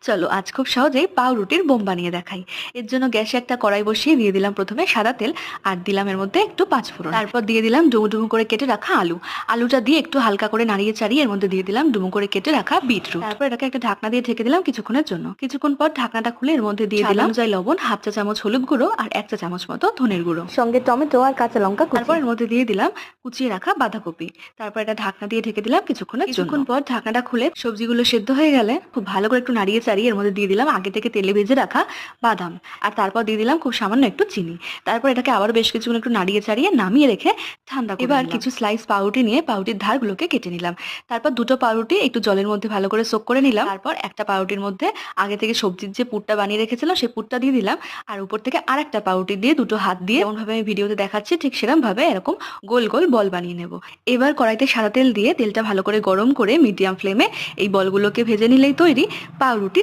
চলো আজ খুব সহজেই পাউরুটির বোম বানিয়ে দেখাই। এর জন্য গ্যাসে একটা কড়াই বসিয়ে দিয়ে দিলাম প্রথমে সাদা তেল, আর দিলাম এর মধ্যে একটু পাঁচফোড়ন। তারপর দিয়ে দিলাম ডুমো ডুমো করে কেটে রাখা আলু। আলুটা দিয়ে একটু হালকা করে নাড়িয়ে চাড়িয়ে এর মধ্যে দিয়ে দিলাম ডুমো করে কেটে রাখা বিটরুট। তারপর এটাকে একটা ঢাকনা দিয়ে ঢেকে দিলাম কিছুক্ষণের জন্য। কিছুক্ষণ পর ঢাকনাটা খুলে এর মধ্যে দিয়ে দিলাম অনুযায়ী লবণ, হাফ চা চামচ হলুদ গুঁড়ো আর এক চা চামচ মতো ধনের গুঁড়ো, সঙ্গে টমেটো আর কাঁচা লঙ্কা। তারপর এর মধ্যে দিয়ে দিলাম কুচিয়ে রাখা বাঁধাকপি। তারপর এটা ঢাকনা দিয়ে ঢেকে দিলাম কিছুক্ষণ পর ঢাকনাটা খুলে সবজিগুলো সেদ্ধ হয়ে গেলে খুব ভালো করে একটু নাড়িয়ে চাড়িয়ে এর মধ্যে দিয়ে দিলাম আগে থেকে তেলে ভেজে রাখা বাদাম। আর তারপর দিয়ে দিলাম খুব সামান্য একটু চিনি। তারপর এটাকে আবার বেশ কিছুক্ষণ একটু নাড়িয়ে চাড়িয়ে নামিয়ে রেখে ঠান্ডা করে এবার কিছু স্লাইস পাউরুটি নিয়ে পাউরুটির ধারগুলোকে কেটে নিলাম। তারপর দুটো পাউরুটি একটু জলের মধ্যে ভালো করে সোক করে নিলাম। তারপর একটা পাউরুটির মধ্যে আগে থেকে সবজির যে পুরটা বানিয়ে রেখেছিলাম সেই পুরটা দিয়ে দিলাম। আর উপর থেকে আর একটা পাউরুটি দিয়ে দুটো হাত দিয়ে যেমন ভাবে আমি ভিডিওতে দেখাচ্ছি ঠিক সেরকম ভাবে এরকম গোল গোল বল বানিয়ে নেব। এবার কড়াইতে সাদা তেল দিয়ে তেলটা ভালো করে গরম করে মিডিয়াম ফ্লেমে এই বলগুলোকে ভেজে নিলেই তৈরি পাউরুটি।